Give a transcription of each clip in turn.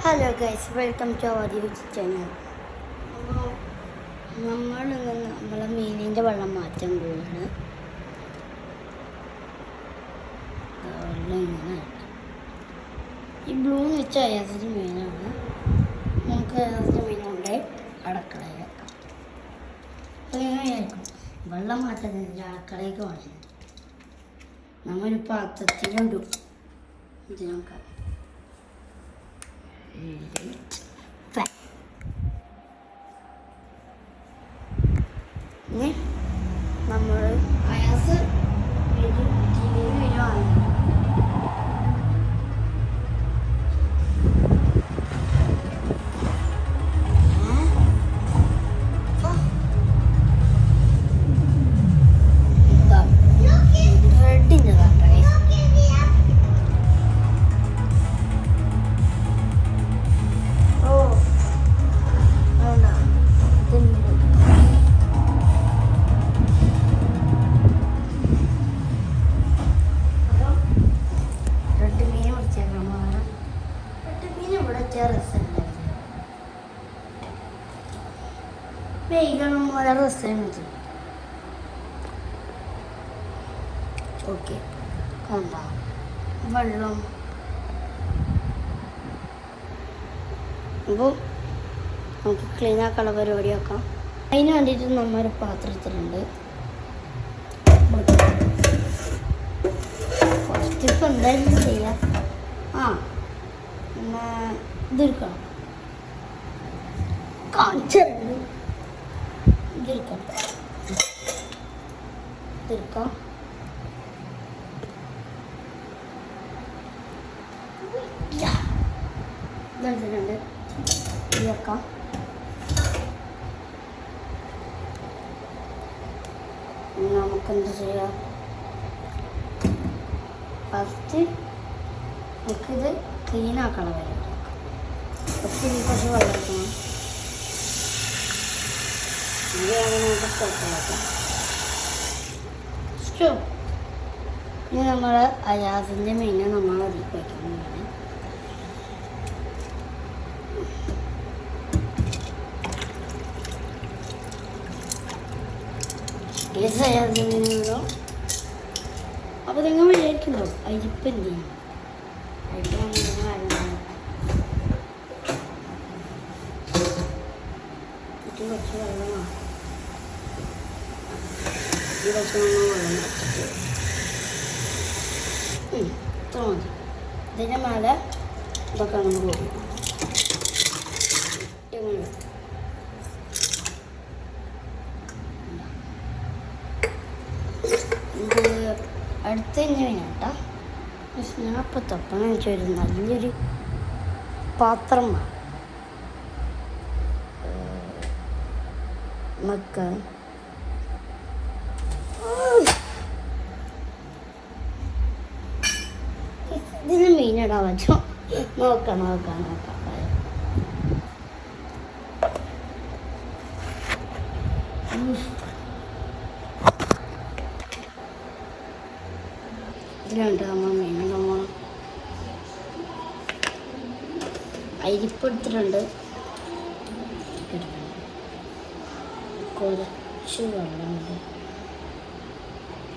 Hello guys, welcome to our YouTube channel. അപ്പോൾ നമ്മളെ മീനിൻ്റെ വെള്ളം മാറ്റാൻ പോവുകയാണ്. വെള്ളം ഇങ്ങനെ ഈ ബ്ലൂ എന്ന് വെച്ചാൽ അയാസിൻ്റെ മീനാണ്. നമുക്ക് അയാസിൻ്റെ മീനുണ്ട് അടുക്കളയിൽ വെക്കാം. അപ്പോൾ എങ്ങനെയായിരിക്കും വെള്ളം മാറ്റുന്നതിൻ്റെ അടുക്കളയ്ക്ക് വേണ്ടത്? നമ്മളൊരു പാത്രത്തിലിടും. ഇത് നോക്കാം. നമ്മൾ അയാസ് വരുവാണ്. വെയിലാണ് വളരെ രസമാണ്. ഓക്കെ, കണ്ട വെള്ളം. അപ്പോൾ നമുക്ക് ക്ലീൻ ആക്കാനുള്ള പരിപാടി ആക്കാം. അതിന് വേണ്ടിയിട്ട് നമ്മൊരു പാത്രത്തിലുണ്ട്. ഫസ്റ്റ് ഇപ്പം എന്തായാലും ചെയ്യാം. ഇതെടുക്കണം, കാണിച്ചിട്ടുണ്ട്. ഇതെടുക്കാം. ഇതെടുത്തിട്ടുണ്ട്. ഇതൊക്കാം. നമുക്കെന്ത് ചെയ്യാം? ഫസ്റ്റ് നമുക്കിത് ക്ലീൻ ആക്കണം. വരെ കുറച്ച് വെള്ളം എടുക്കണം. ഇനി നമ്മൾ അയാസിൻ്റെ മീനെ നമ്മൾ അതിൽ വയ്ക്കുന്നതാണ്. അയാസിൻ്റെ മീനുകളോ അപ്പോൾ നിങ്ങൾ വിചാരിക്കണ്ടോ അരിപ്പ് എന്ത് ചെയ്യും? കുറച്ച് വെള്ളമാണ്. കുറച്ച് വെള്ളം ഇത്ര മതി. ഇതിൻ്റെ മേലെ ഇതൊക്കെ നമ്മൾ പോകും. ഇത് അടുത്ത് തന്നെയാണ് കേട്ടോ. ഞാൻ ഇപ്പോൾ തപ്പണം വെച്ചൊരു നല്ലൊരു പാത്രം വേണം. നമുക്ക് ഇതിന് മീനിടാൻ പറ്റുമോ? നോക്കാം. ഇതിലുണ്ട് നമ്മൾ മീനിടുമ്പോൾ അരിപ്പെടുത്തിട്ടുണ്ട്. കുറച്ച് വെള്ളമുണ്ട്.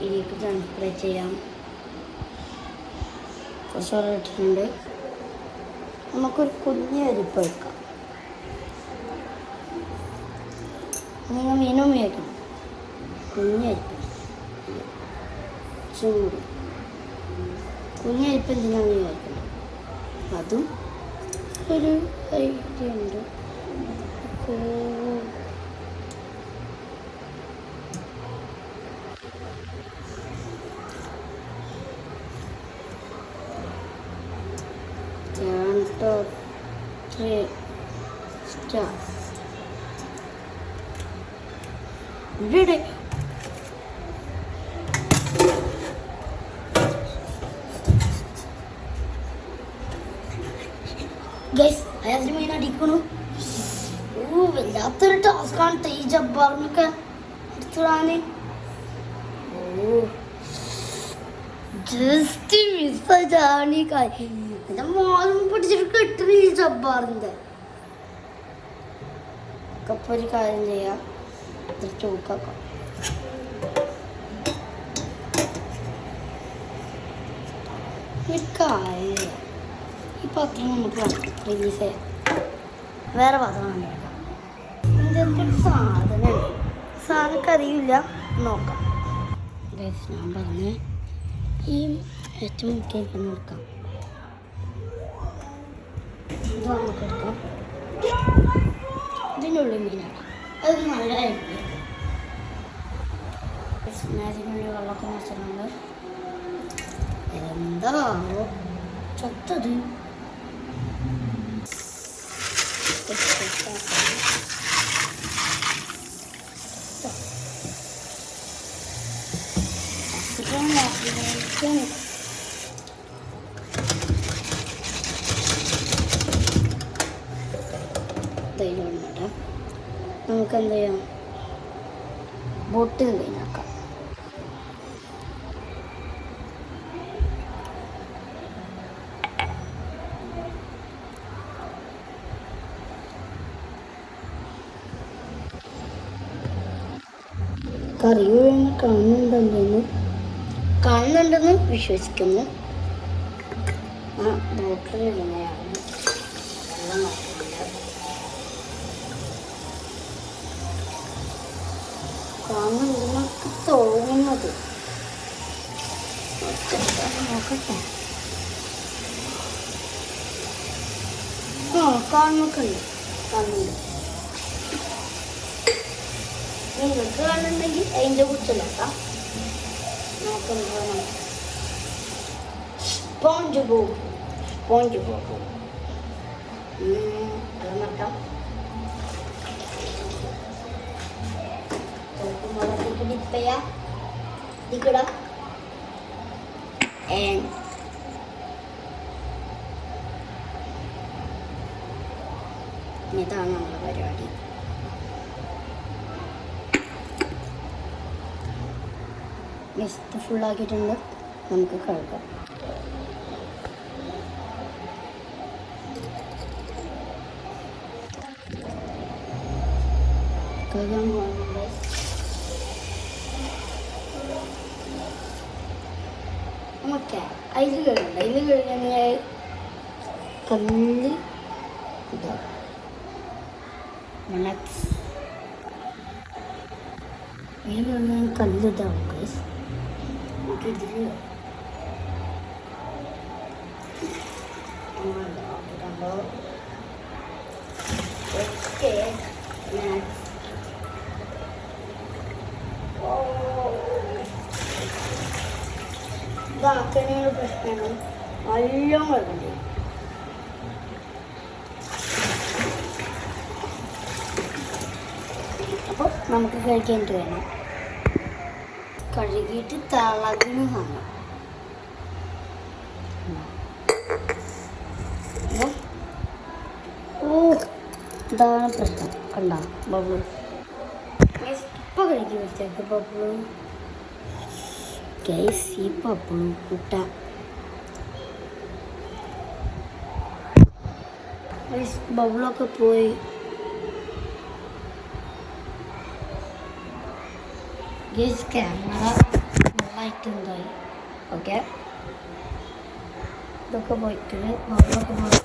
ഇതിലേക്ക് ട്രാൻസ്ഫർ ചെയ്യാം. കുറച്ച് വെള്ളം ഇട്ടിട്ടുണ്ട്. നമുക്കൊരു കുഞ്ഞ് അരിപ്പ് എടുക്കാം. നിങ്ങൾ മീനും ഉപയോഗിക്കണം. കുഞ്ഞരിപ്പ് ചൂട് കുഞ്ഞരിപ്പ് എന്തിനാണ് ഉപയോഗിക്കുന്നത്? അതും ഒരു ഐഡിയ ഉണ്ട്. ഇവിടെ ഗൈസ് അയാസിന് മീൻ അടിക്കണു. വല്ലാത്തൊരു ടാസ്ക്കാണ് ഈ ജബ്ബാറിനൊക്കെ എടുത്തിടാന്. ജസ്റ്റ് മിസ്സാണ് ഈ കാര്യം. എന്റെ മോനും പിടിച്ചിട്ട് കെട്ടില്ല ജബ്ബാറിന്റെ. അപ്പൊ ഒരു കാര്യം ചെയ്യാം, ഇത് ചോക്കാക്കാം. ഈ പാത്രം നമുക്ക് റിലീസ് ചെയ്യാം. വേറെ പാത്രം കണ്ടെടുക്കാം. ഇതിൻ്റെ ഒരു സാധനമൊക്കെ അറിയില്ല, നോക്കാം. ഞാൻ പറഞ്ഞേ ഈ ഏറ്റവും മുഖ്യം കൊടുക്കാം. ഇത് നമുക്ക് എടുക്കാം. ഇതിനുള്ളിൽ മീനാണ്, അത് നല്ലതായിരിക്കും. ഇതിനുള്ളിൽ വെള്ളമൊക്കെ വെച്ചിട്ടുണ്ട്. എന്താവോ ചത്തത്. നമുക്ക് എന്ത് ചെയ്യാം, ബോട്ടിൽ ക്ലീനാക്കാം. കറി കാണുന്നുണ്ടെന്ന് വിശ്വസിക്കുന്നു. ആ ബോട്ടിൽ ഇങ്ങനെയാണ് വെള്ളം നോക്കുന്നുണ്ട്. കാണുന്നുണ്ടെന്നൊക്കെ തോന്നുന്നത്. നോക്കട്ടെ. ആ കാണുന്നുണ്ട്. നിങ്ങൾക്ക് കാണുന്നുണ്ടെങ്കിൽ അതിൻ്റെ കുറിച്ചല്ല നോക്കുന്നത്. സ്പോഞ്ച് ബോബ് നട്ടാം. മുളകൊക്കെ ഡിപ്പ് ചെയ്യാം. ഇതിക്കിടാം. ഇതാണ് നമ്മുടെ പരിപാടി. നെക്സ്റ്റ് ഫുള്ളാക്കിയിട്ടുണ്ട്, നമുക്ക് കഴുകാം. കഴുകാൻ പോകുന്നുണ്ട്. നമുക്ക് അതിൽ കഴുകണ്ട. അതിൽ കഴുകണമെങ്കിൽ കല്ല് ഇതാ അതിൽ കഴുകാൻ കല്ലിതാവും. നമുക്കിതിൽ ഇതാക്കുന്നതിന് പ്രശ്നമാണ്, എല്ലാം കഴുകണ്ടേ. അപ്പോൾ നമുക്ക് കഴിക്കാനായിട്ട് വേണം. കഴുകിയിട്ട് തിളകിന് കാണാം. ഓ ഇതാണ് പ്രശ്നം, കണ്ട ബബിള്. ഇപ്പം കഴുകി വെച്ചേക്ക് ബബിള്. ഗൈസ് ഈ ബബിള് കൂട്ട ബബിളൊക്കെ പോയി. Guys camera നന്നായിട്ടുണ്ടായി. ഓക്കെ, ഇതൊക്കെ പോയിട്ട് ബബിളൊക്കെ പോയി.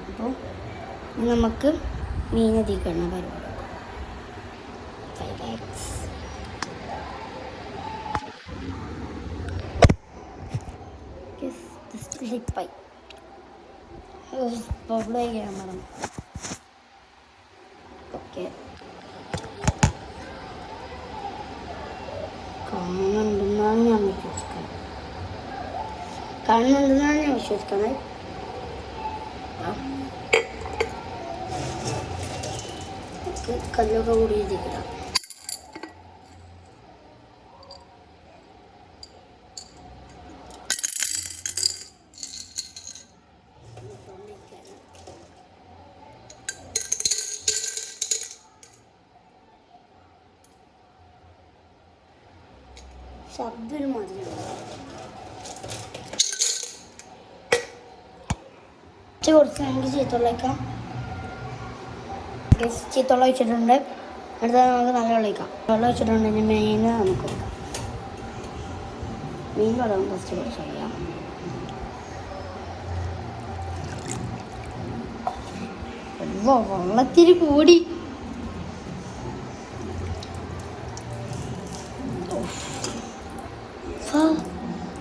അപ്പോൾ നമുക്ക് മീനധികരണ പരിപാടി. സ്ലിപ്പായി ബബിളായി ക്യാമറ. ഓക്കെ, കാണുന്നുണ്ടെന്നാണ് ഞാൻ വിശ്വസിക്കുന്നത്. കല്ലൊക്കെ കൂടി ഇരിക്കണം. ശബ്ദം മാതിരി കുറച്ച് നമുക്ക് ചീത്തുള്ള വയ്ക്കാം. ചീത്തുള്ള വെച്ചിട്ടുണ്ട്. അടുത്തത് നമുക്ക് നല്ല വെള്ളം വയ്ക്കാം. വെള്ളം വെച്ചിട്ടുണ്ട്. ഇനി മീൻ നമുക്ക് വെക്കാം. മീൻ വെള്ളം ഫസ്റ്റ് കുറച്ച് അറിയാം. വെള്ളത്തിരി കൂടി.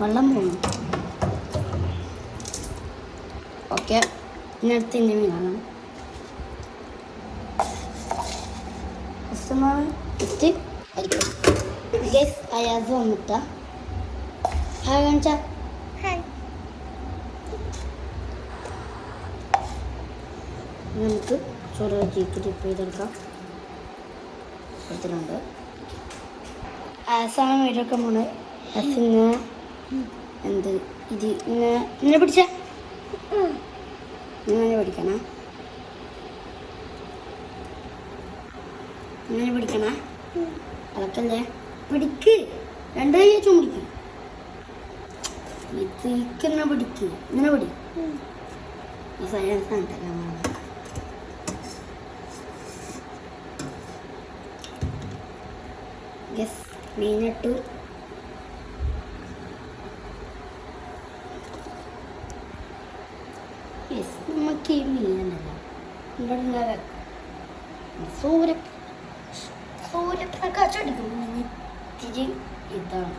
വെള്ളം പോകണം. ഓക്കെ, ഇനി അടുത്ത് ഇനി മീനാണ്. അയാസ് വന്നിട്ട ഹായ് കാണിച്ച നമുക്ക് ചോറ് വെച്ചിട്ട് ടിപ്പ് ചെയ്തെടുക്കാം. എടുത്തിട്ടുണ്ട്. ആസാണ് വീടൊക്കെ പോണ്. ആസിങ്ങനെ എന്ത് ഇത് ഇങ്ങനെ പിടിച്ച ഇങ്ങനെ പിടിക്കണ ഇങ്ങനെ പിടിക്കണ അതൊക്കെ പിടിക്ക്. രണ്ട് കൈ വെച്ചും പിടിക്കും. ഇതിങ്ങനെ പിടിക്ക്. ഇങ്ങനെ പിടി. സയൻസ് ആണ്. യെസ്, മീനിട്ടു. യെസ്, നമുക്ക് ഈ മീനുണ്ടല്ലോ ഇവിടെ സൂര്യപ്രകാശം അടിക്കുമ്പോൾ ഇത്തിരി ഇതാണ്.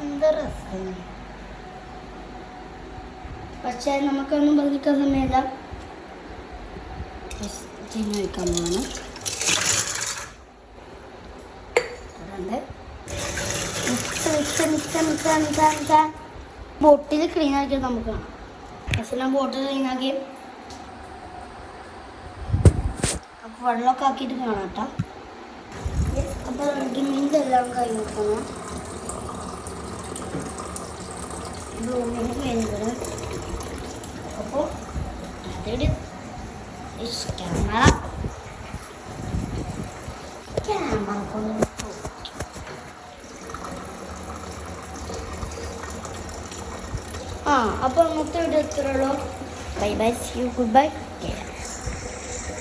എന്താ രസം. പക്ഷേ നമുക്കൊന്നും പതിക്കാൻ സമയമില്ല. ചിങ്ങ വയ്ക്കാൻ പോകണം. ബോട്ടിൽ ക്ലീൻ ആക്കിയത് നമുക്ക് കാണാം. പക്ഷേ ബോട്ടിൽ ക്ലീൻ ആക്കി അപ്പോൾ വെള്ളമൊക്കെ ആക്കിയിട്ട് കാണാം കേട്ടോ. അപ്പോൾ മീൻ്റെ എല്ലാം കൈ നോക്കണം. ബ്ലൂമിന് വേണ്ടത്. അപ്പോൾ അതിവിടെ ക്യാമറ കൊണ്ട് അപ്പോൾ ഇന്നത്തെ വീഡിയോ ഇത്രയുള്ളൂ. Bye bye, see you, good bye.